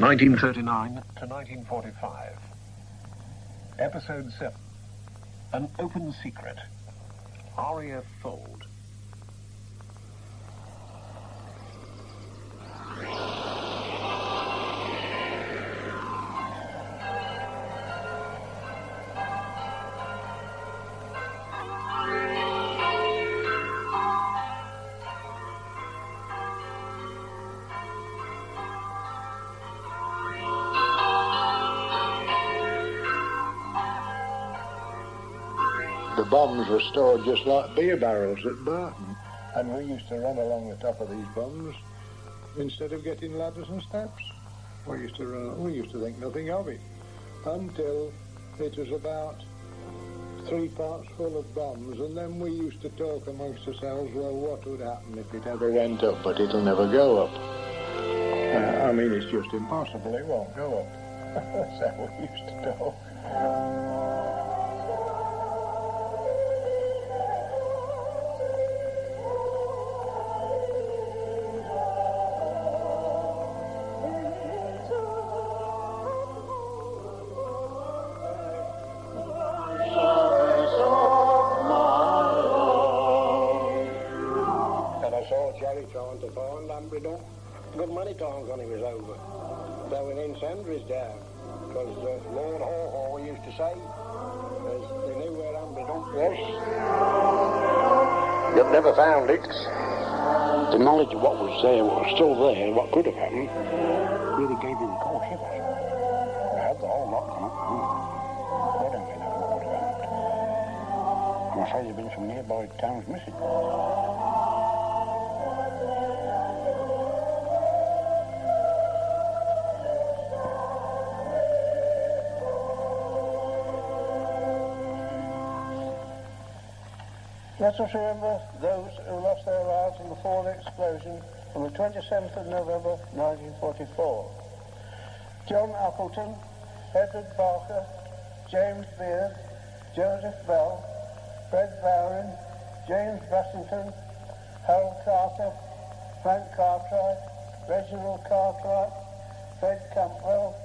1939 to 1945. Episode 7. An Open Secret. RAF Fold. The bombs were stored just like beer barrels at Barton, and we used to run along the top of these bombs instead of getting ladders and steps. We used to think nothing of it until it was about 3 parts full of bombs, and then we used to talk amongst ourselves, well, what would happen if it ever went up, but it'll never go up. I mean, it's just impossible, it won't go up. That's how we used to talk. Good many times when he was over. There were incendiaries down, because Lord Haw-Haw used to say, as they knew where Hanbury Dump was. You've never found it. The knowledge of what was there, what was still there, and what could have happened, really gave you the cold shivers. I had the whole lot on it. I don't really know what would have happened. I'm afraid there have been some nearby towns missing. Let us remember those who lost their lives in the fall explosion on the 27th of November 1944. John Appleton, Edward Barker, James Beard, Joseph Bell, Fred Bowring, James Bassington, Harold Carter, Frank Cartwright, Reginald Cartwright, Fred Campbell,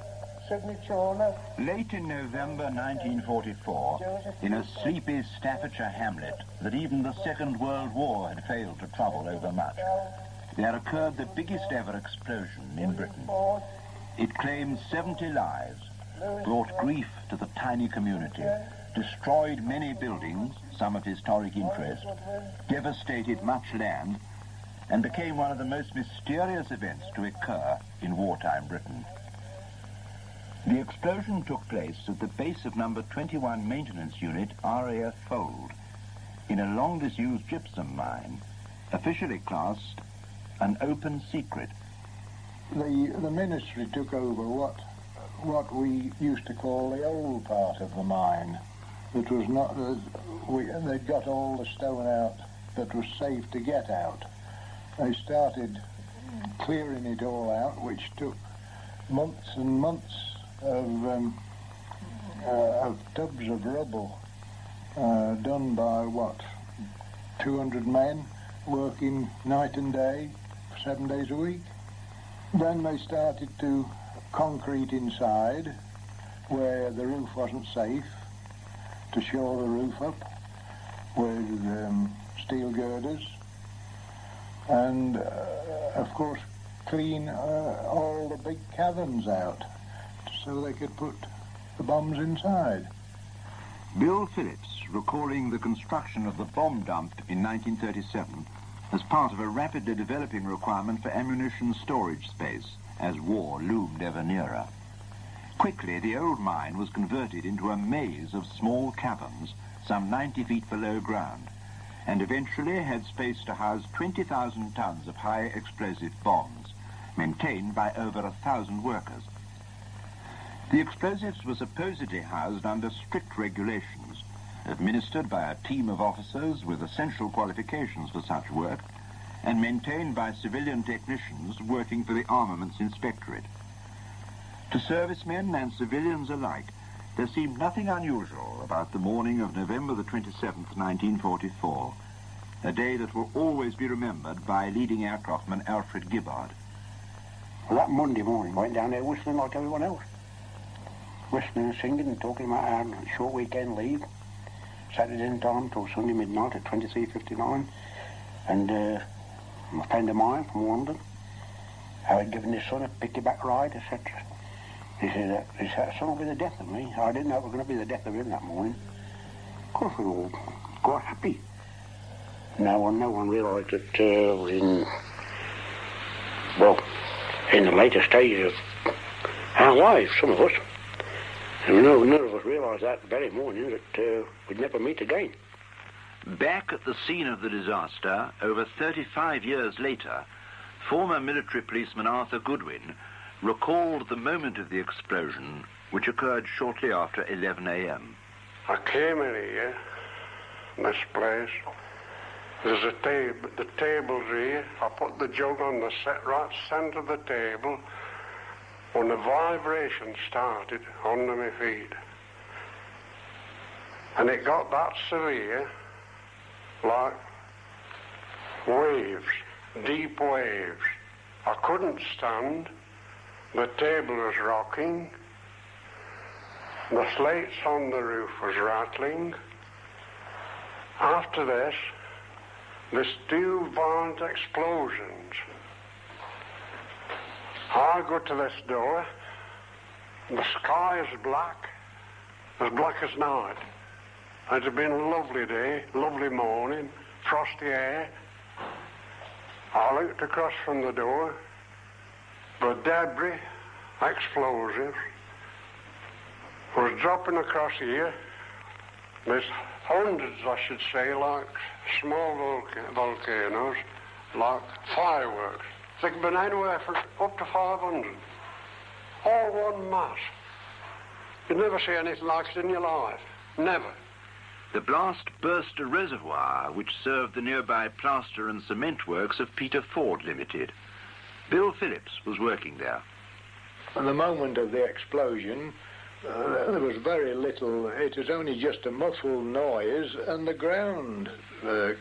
Sidney Chawner. Late in November 1944, in a sleepy Staffordshire hamlet that even the Second World War had failed to trouble overmuch, there occurred the biggest ever explosion in Britain. It claimed 70 lives, brought grief to the tiny community, destroyed many buildings, some of historic interest, devastated much land, and became one of the most mysterious events to occur in wartime Britain. The explosion took place at the base of number 21 maintenance unit, RAF Fold, in a long-disused gypsum mine, officially classed an open secret. The ministry took over what we used to call the old part of the mine. It was not, they'd got all the stone out that was safe to get out. They started clearing it all out, which took months and months of tubs of rubble done by 200 men working night and day 7 days a week. Then they started to concrete inside where the roof wasn't safe, to shore the roof up with steel girders, and of course clean all the big caverns out so they could put the bombs inside. Bill Phillips, recalling the construction of the bomb dump in 1937 as part of a rapidly developing requirement for ammunition storage space as war loomed ever nearer. Quickly, the old mine was converted into a maze of small caverns some 90 feet below ground, and eventually had space to house 20,000 tons of high explosive bombs, maintained by over 1,000 workers. The explosives were supposedly housed under strict regulations, administered by a team of officers with essential qualifications for such work, and maintained by civilian technicians working for the Armaments Inspectorate. To servicemen and civilians alike, there seemed nothing unusual about the morning of November the 27th, 1944, a day that will always be remembered by leading aircraftman Alfred Gibbard. Well, that Monday morning, I went down there whistling like everyone else. Whistling and singing and talking about our short weekend leave. Saturday in time till Sunday midnight at 23:59. And a friend of mine from London, I had given his son a piggyback ride, etc. He said, that son will be the death of me. I didn't know it was going to be the death of him that morning. Of course, we were all quite happy. No one realised that in the later stages of our lives, some of us, and none of us realised that very morning that we'd never meet again. Back at the scene of the disaster, over 35 years later, former military policeman Arthur Goodwin recalled the moment of the explosion, which occurred shortly after 11 a.m. I came in here, this place. There's a table, the table's here. I put the jug on the right centre of the table when the vibration started under my feet. And it got that severe, like waves, deep waves. I couldn't stand. The table was rocking. The slates on the roof was rattling. After this, there's two violent explosions. I go to this door. The sky is black as night. It had been a lovely day, lovely morning, frosty air. I looked across from the door. The debris, explosives, was dropping across here. There's hundreds, I should say, like small volcanoes, like fireworks. They could be anywhere from up to 500. All one mass. You'd never see anything like it in your life. Never. The blast burst a reservoir which served the nearby plaster and cement works of Peter Ford Limited. Bill Phillips was working there. At the moment of the explosion, there was very little. It was only just a muffled noise, and the ground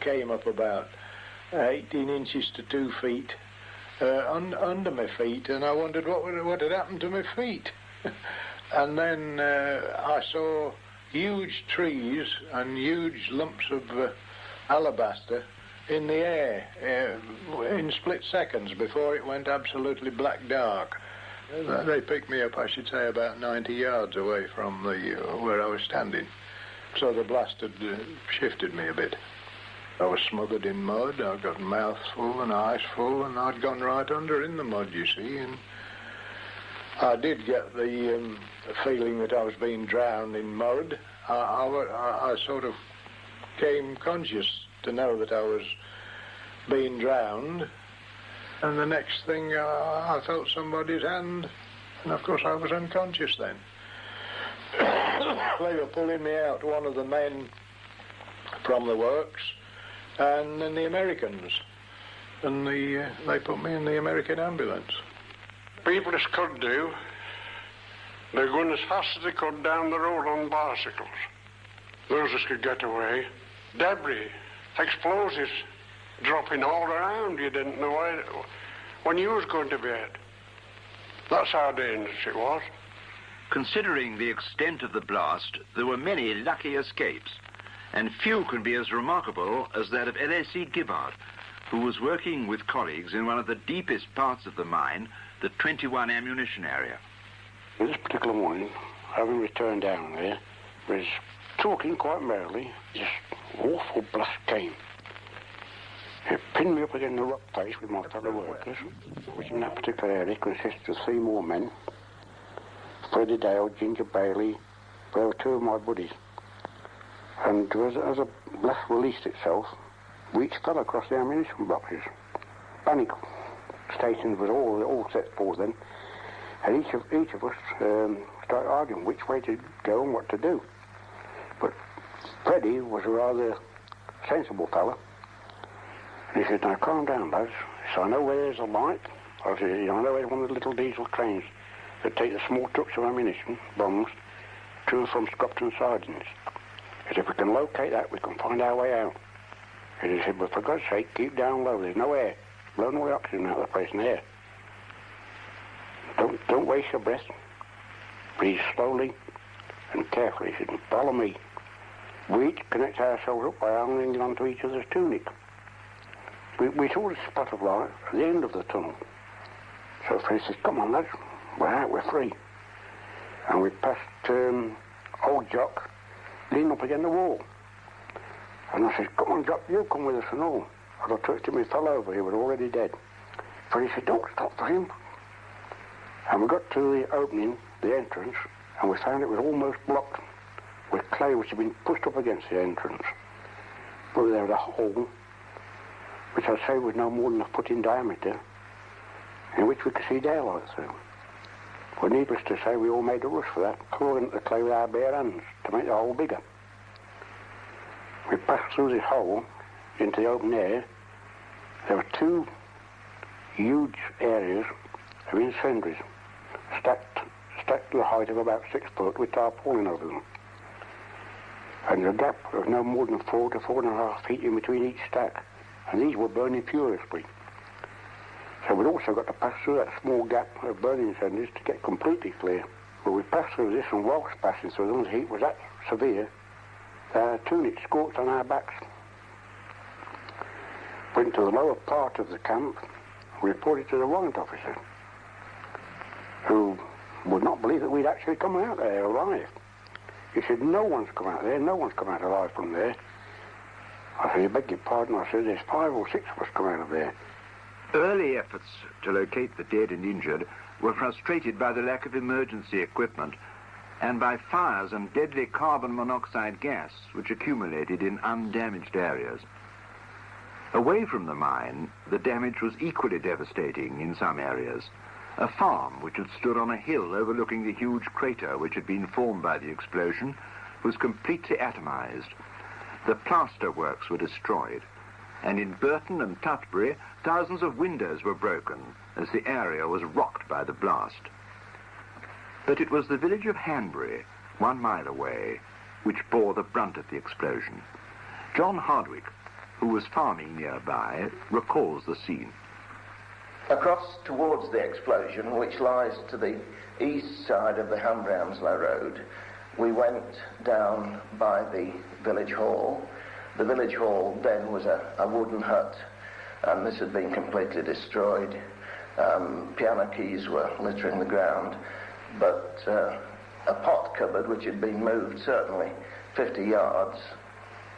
came up about 18 inches to 2 feet under my feet, and I wondered what had happened to my feet. And then I saw huge trees and huge lumps of alabaster in the air in split seconds before it went absolutely black dark. They picked me up, I should say, about 90 yards away from where I was standing. So the blast had shifted me a bit. I was smothered in mud. I'd got mouth full and eyes full, and I'd gone right under in the mud, you see. And I did get the feeling that I was being drowned in mud. I sort of came conscious to know that I was being drowned. And the next thing, I felt somebody's hand, and of course I was unconscious then. They were pulling me out, one of the men from the works, and then the Americans. And they put me in the American ambulance. People just could do. They're going as fast as they could down the road on bicycles. Those just could get away. Debris, explosives, dropping all around. You didn't know when you was going to bed. That's how dangerous it was. Considering the extent of the blast, there were many lucky escapes, and few can be as remarkable as that of L.A.C. Gibbard, who was working with colleagues in one of the deepest parts of the mine, the 21 ammunition area. This particular morning, having returned down there, was talking quite merrily. This awful blast came. It pinned me up against the rock face with my fellow workers, which in that particular area consisted of 3 more men. Freddie Dale, Ginger Bailey, there were 2 of my buddies. And as a blast released itself, we each fell across the ammunition boxes. Panic stations was all set for then, and each of us started arguing which way to go and what to do. But Freddie was a rather sensible fella. And he said, "Now calm down, lads. So I know where there's a light. I said, I know where's one of the little diesel trains that take the small trucks of ammunition, bombs, to and from Scotland sidings. Because if we can locate that, we can find our way out." And he said, "But for God's sake, keep down low. There's no air. Blow no oxygen out of the place in the air." Don't waste your breath. Breathe slowly and carefully. He said, follow me. We each connect ourselves up by hanging onto each other's tunic. We saw a spot of light at the end of the tunnel. So Fred says, come on, lads. We're out, we're free. And we passed old Jock leaning up against the wall. And I said, come on, Jock, you come with us and all. And I touched him, he fell over, he was already dead. Freddie said, don't stop for him. And we got to the opening, the entrance, and we found it was almost blocked with clay which had been pushed up against the entrance. But there was a hole, which I'd say was no more than a foot in diameter, in which we could see daylight through. Well, needless to say, we all made a rush for that, clawing at the clay with our bare hands to make the hole bigger. We passed through this hole into the open air. There were two huge areas of incendiaries, stacked to the height of about 6 foot with tarpaulin over them. And a gap of no more than 4 to 4.5 feet in between each stack. And these were burning furiously. So we'd also got to pass through that small gap of burning incendiaries to get completely clear. But we passed through this, and whilst passing through them, the heat was that severe that our tunics scorched on our backs. Went to the lower part of the camp, reported to the warrant officer, who would not believe that we'd actually come out there alive. He said, no one's come out there, no one's come out alive from there. I said, you beg your pardon. I said, there's 5 or 6 of us come out of there. Early efforts to locate the dead and injured were frustrated by the lack of emergency equipment and by fires and deadly carbon monoxide gas which accumulated in undamaged areas. Away from the mine, the damage was equally devastating in some areas. A farm which had stood on a hill overlooking the huge crater which had been formed by the explosion was completely atomized. The plaster works were destroyed, and in Burton and Tutbury, thousands of windows were broken as the area was rocked by the blast. But it was the village of Hanbury, 1 mile away, which bore the brunt of the explosion. John Hardwick, who was farming nearby, recalls the scene. Across towards the explosion, which lies to the east side of the Hanbury-Hounslow Road, we went down by the village hall. The village hall then was a wooden hut, and this had been completely destroyed. Piano keys were littering the ground, but a pot cupboard, which had been moved certainly 50 yards,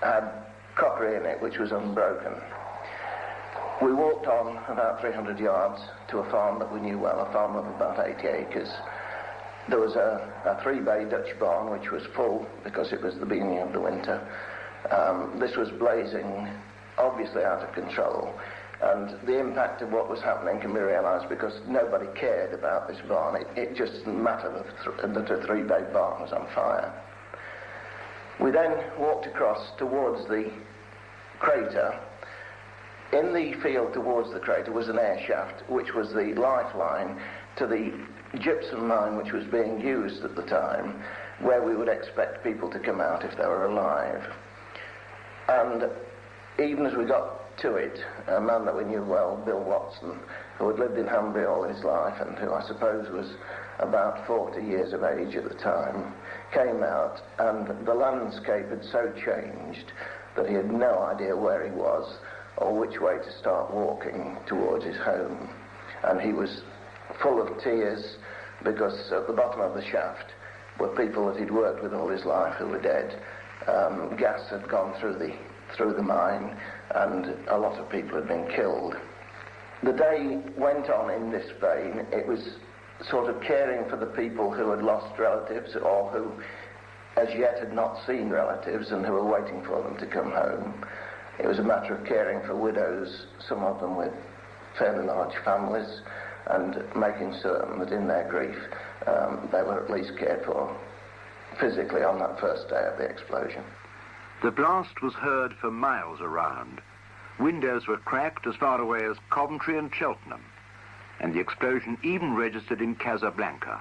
had crockery in it which was unbroken. We walked on about 300 yards to a farm that we knew well, a farm of about 80 acres. There was a 3-bay Dutch barn which was full because it was the beginning of the winter. This was blazing, obviously out of control, and the impact of what was happening can be realised because nobody cared about this barn. It just didn't matter that a 3-bay barn was on fire. We then walked across towards the crater. In the field towards the crater was an air shaft, which was the lifeline to the gypsum mine which was being used at the time, where we would expect people to come out if they were alive. And even as we got to it, a man that we knew well, Bill Watson, who had lived in Hanbury all his life and who I suppose was about 40 years of age at the time, came out, and the landscape had so changed that he had no idea where he was or which way to start walking towards his home. And he was full of tears because at the bottom of the shaft were people that he'd worked with all his life who were dead. Gas had gone through the mine, and a lot of people had been killed. The day went on in this vein. It was sort of caring for the people who had lost relatives or who as yet had not seen relatives and who were waiting for them to come home. It was a matter of caring for widows, some of them with fairly large families, and making certain that in their grief they were at least cared for physically on that first day of the explosion. The blast was heard for miles around. Windows were cracked as far away as Coventry and Cheltenham, and the explosion even registered in Casablanca.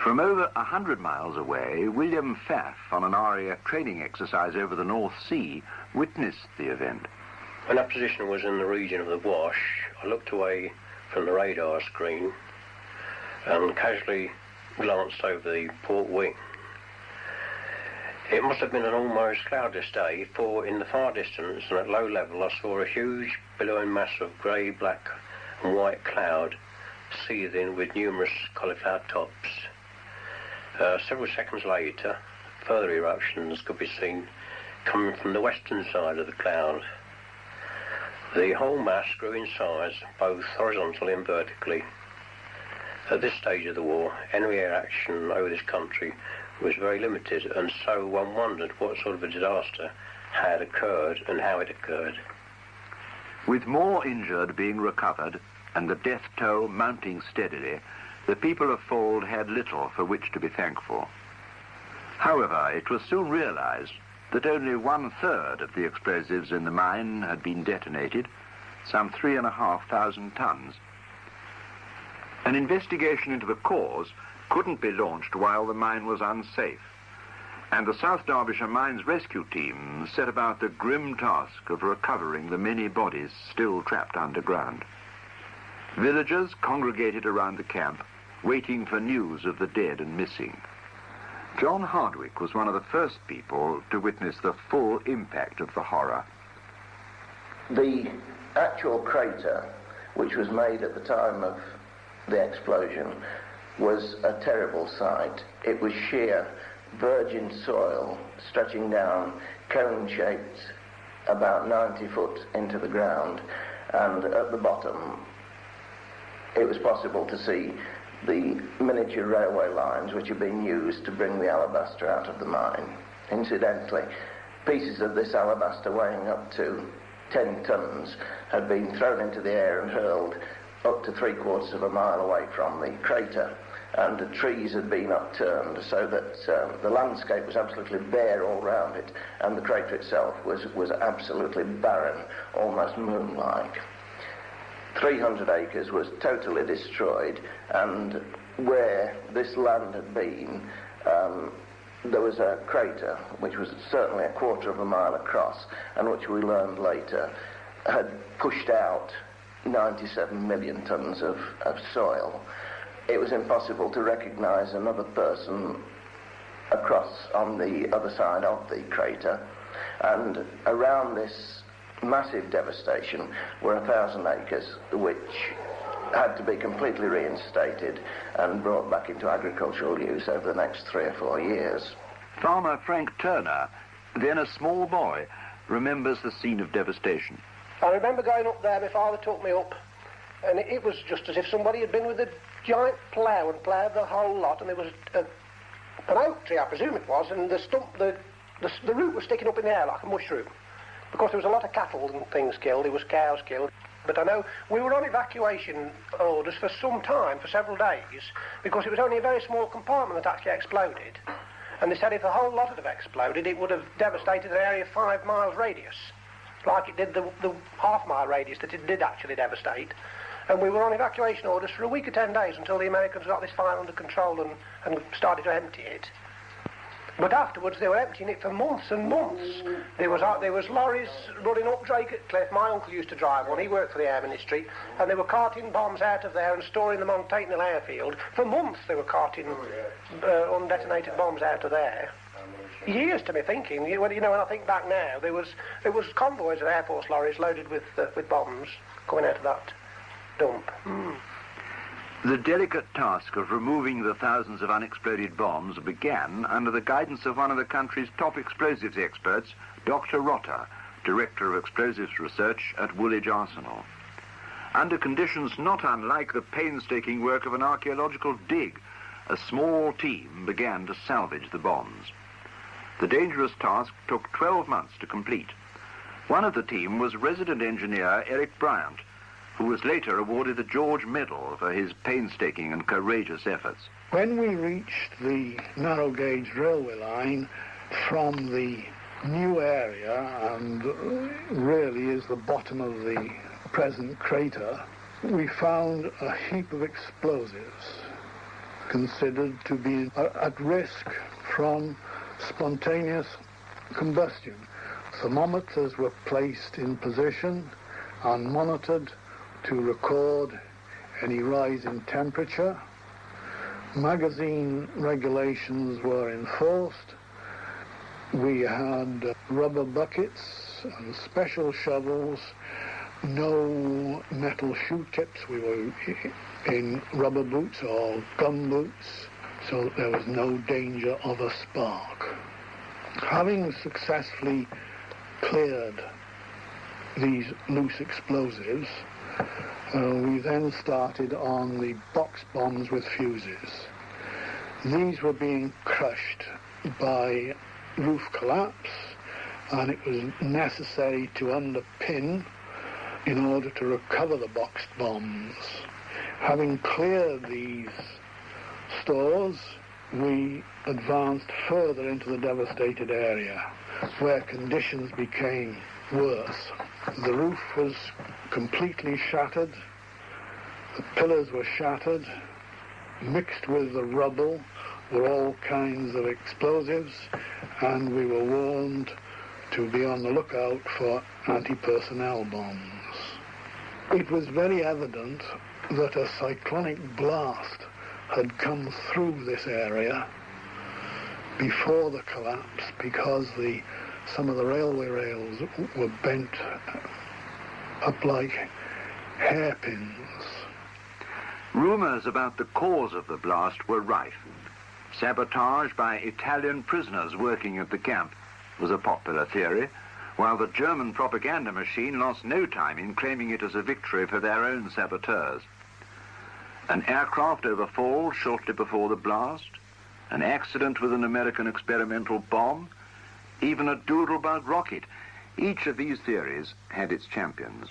From over 100 miles away, William Pfaff, on an RAF training exercise over the North Sea, witnessed the event. When that position was in the region of the Wash, I looked away from the radar screen and casually glanced over the port wing. It must have been an almost cloudless day, for in the far distance and at low level I saw a huge billowing mass of grey, black and white cloud seething with numerous cauliflower tops. Several seconds later, further eruptions could be seen coming from the western side of the cloud. The whole mass grew in size, both horizontally and vertically. At this stage of the war, enemy air action over this country was very limited, and so one wondered what sort of a disaster had occurred and how it occurred. With more injured being recovered and the death toll mounting steadily, the people of Fold had little for which to be thankful. However, it was soon realized that only 1/3 of the explosives in the mine had been detonated, some 3,500 tons. An investigation into the cause couldn't be launched while the mine was unsafe, and the South Derbyshire Mines Rescue Team set about the grim task of recovering the many bodies still trapped underground. Villagers congregated around the camp, waiting for news of the dead and missing. John Hardwick was one of the first people to witness the full impact of the horror. The actual crater, which was made at the time of the explosion, was a terrible sight. It was sheer, virgin soil stretching down, cone-shaped, about 90 foot into the ground, and at the bottom it was possible to see the miniature railway lines which had been used to bring the alabaster out of the mine. Incidentally, pieces of this alabaster weighing up to 10 tons had been thrown into the air and hurled up to 3/4 of a mile away from the crater, and the trees had been upturned so that the landscape was absolutely bare all round it, and the crater itself was absolutely barren, almost moon-like. 300 acres was totally destroyed, and where this land had been, there was a crater which was certainly 1/4 of a mile across, and which we learned later had pushed out 97 million tons of soil. It was impossible to recognize another person across on the other side of the crater, and around this massive devastation were 1,000 acres which had to be completely reinstated and brought back into agricultural use over the next 3 or 4 years. Farmer Frank Turner, then a small boy, remembers the scene of devastation. I remember going up there, my father took me up, and it was just as if somebody had been with a giant plough and ploughed the whole lot, and there was an oak tree, I presume it was, and the root was sticking up in the air like a mushroom. Because there was a lot of cattle and things killed, there was cows killed. But I know we were on evacuation orders for some time, for several days, because it was only a very small compartment that actually exploded. And they said if the whole lot had have exploded, it would have devastated an area of 5 miles radius, like it did the half-mile radius that it did actually devastate. And we were on evacuation orders for a week or 10 days until the Americans got this fire under control and started to empty it. But afterwards, they were emptying it for months and months. There was lorries running up Drake at Cliff. My uncle used to drive one. He worked for the Air Ministry. And they were carting bombs out of there and storing them on Tatenhill Airfield. For months, they were carting undetonated bombs out of there. Years to me thinking. When I think back now, there was convoys of Air Force lorries loaded with bombs coming out of that dump. The delicate task of removing the thousands of unexploded bombs began under the guidance of one of the country's top explosives experts, Dr. Rotter, Director of Explosives Research at Woolwich Arsenal. Under conditions not unlike the painstaking work of an archaeological dig, a small team began to salvage the bombs. The dangerous task took 12 months to complete. One of the team was resident engineer Eric Bryant, who was later awarded the George Medal for his painstaking and courageous efforts. When we reached the narrow gauge railway line from the new area, and really is the bottom of the present crater, we found a heap of explosives considered to be at risk from spontaneous combustion. Thermometers were placed in position and monitored to record any rise in temperature, magazine regulations were enforced. We had rubber buckets and special shovels, no metal shoe tips. We were in rubber boots or gum boots, so there was no danger of a spark. Having successfully cleared these loose explosives, we then started on the box bombs with fuses. These were being crushed by roof collapse, and it was necessary to underpin in order to recover the boxed bombs. Having cleared these stores, we advanced further into the devastated area, where conditions became worse. The roof was completely shattered, the pillars were shattered, mixed with the rubble were all kinds of explosives, and we were warned to be on the lookout for anti-personnel bombs. It was very evident that a cyclonic blast had come through this area before the collapse, because some of the railway rails were bent up like hairpins. Rumours about the cause of the blast were rife. Sabotage by Italian prisoners working at the camp was a popular theory, while the German propaganda machine lost no time in claiming it as a victory for their own saboteurs. An aircraft overfall shortly before the blast, an accident with an American experimental bomb, even a doodlebug rocket. Each of these theories had its champions.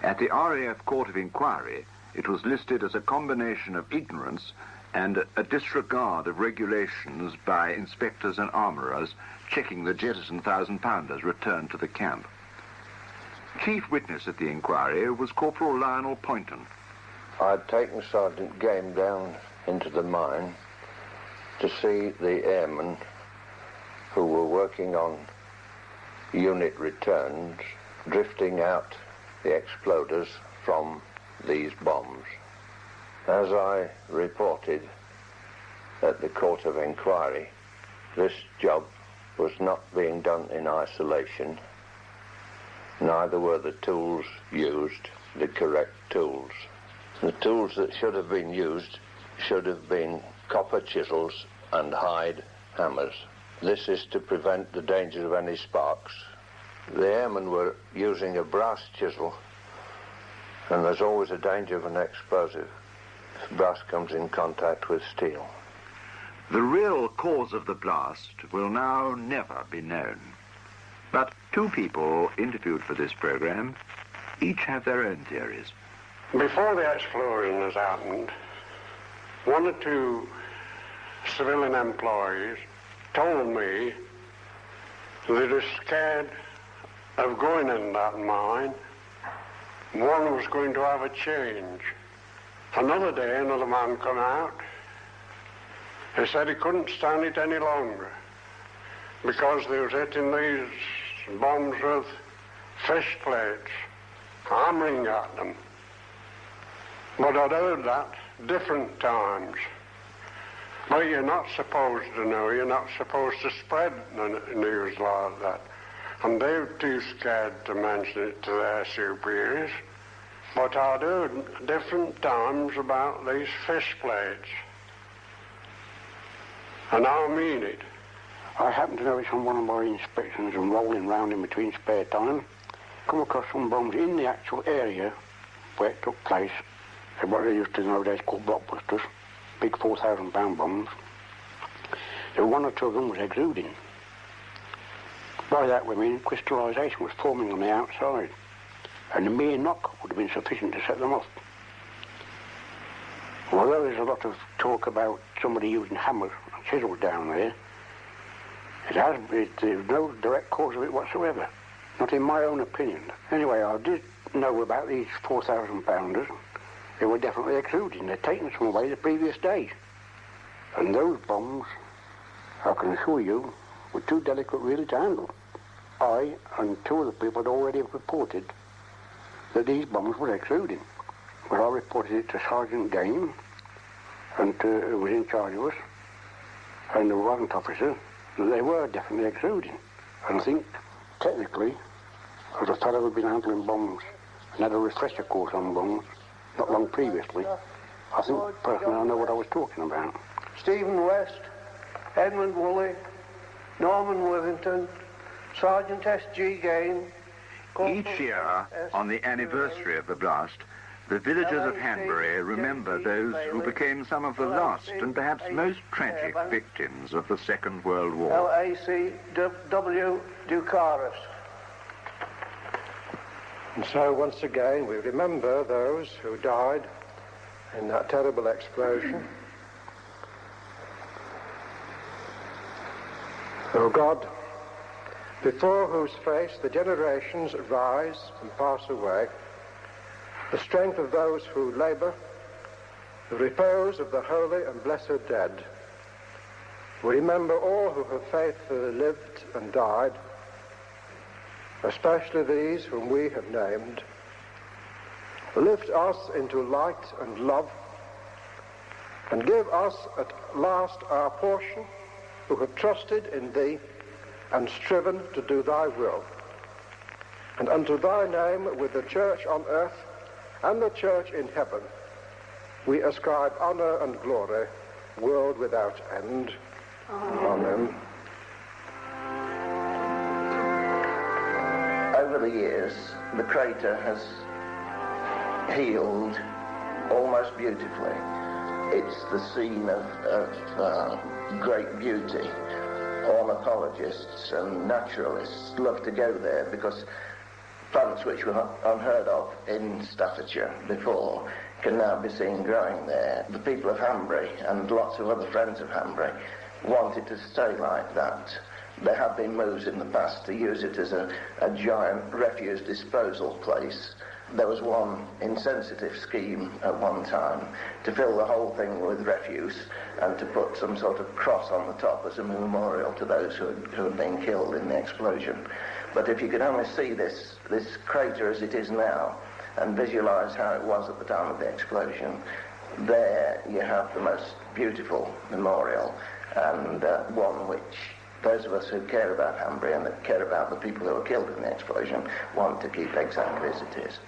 At the RAF Court of Inquiry, it was listed as a combination of ignorance and a disregard of regulations by inspectors and armourers checking the jettisoned 1,000-pounders returned to the camp. Chief witness at the inquiry was Corporal Lionel Poynton. I'd taken Sergeant Game down into the mine to see the airmen who were working on unit returns, drifting out the exploders from these bombs. As I reported at the Court of Inquiry, this job was not being done in isolation. Neither were the tools used the correct tools. The tools that should have been used should have been copper chisels and hide hammers. This is to prevent the danger of any sparks. The airmen were using a brass chisel, and there's always a danger of an explosive if brass comes in contact with steel. The real cause of the blast will now never be known. But two people interviewed for this program each have their own theories. Before the explosion has happened, one or two civilian employees told me they were scared of going in that mine. One was going to have a change. Another day, another man come out. He said he couldn't stand it any longer because they was hitting these bombs with fish plates, hammering at them. But I'd heard that different times. But you're not supposed to know, you're not supposed to spread news like that. And they were too scared to mention it to their superiors. But I'd heard different times about these fish plates. And I mean it. I happened to notice on one of my inspections and rolling round in between spare time, come across some bombs in the actual area where it took place. What they used to nowadays call blockbusters, big 4,000-pound bombs. So one or two of them was exuding. By that we mean crystallisation was forming on the outside, and a mere knock would have been sufficient to set them off. Although there's a lot of talk about somebody using hammers and chisels down there, there's no direct cause of it whatsoever, not in my own opinion. Anyway, I did know about these 4,000-pounders. They were definitely exuding. They'd taken some away the previous day. And those bombs, I can assure you, were too delicate really to handle. I and two other people had already reported that these bombs were exuding. But I reported it to Sergeant Game, and who was in charge of us, and the warrant officer, they were definitely exuding. And I think, technically, as a fellow who'd been handling bombs and had a refresher course on bombs not long previously, I think personally I know what I was talking about. Stephen West, Edmund Woolley, Norman Withington, Sergeant S.G. Gain. Each year, on the anniversary of the blast, the villagers of Hanbury remember those who became some of the last and perhaps most tragic victims of the Second World War. L.A.C.W. Ducaris. And so once again we remember those who died in that terrible explosion. O God, before whose face the generations rise and pass away, the strength of those who labour, the repose of the holy and blessed dead, we remember all who have faithfully lived and died, especially these whom we have named. Lift us into light and love, and give us at last our portion, who have trusted in thee and striven to do thy will. And unto thy name, with the church on earth and the church in heaven, we ascribe honour and glory, world without end. Amen. Over the years, the crater has healed almost beautifully. It's the scene of great beauty. Ornithologists and naturalists love to go there because plants which were unheard of in Staffordshire before can now be seen growing there. The people of Hanbury and lots of other friends of Hanbury wanted to stay like that. There have been moves in the past to use it as a giant refuse disposal place. There was one insensitive scheme at one time to fill the whole thing with refuse and to put some sort of cross on the top as a memorial to those who had been killed in the explosion. But if you could only see this crater as it is now and visualise how it was at the time of the explosion, there you have the most beautiful memorial, and one which those of us who care about Hanbury and that care about the people who were killed in the explosion want to keep exactly as it is.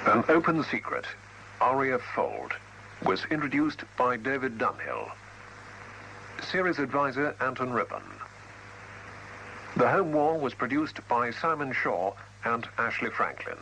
An Open Secret, RAF Fold, was introduced by David Dunhill. Series advisor Anton Ribbon. The Home War was produced by Simon Shaw and Ashley Franklin.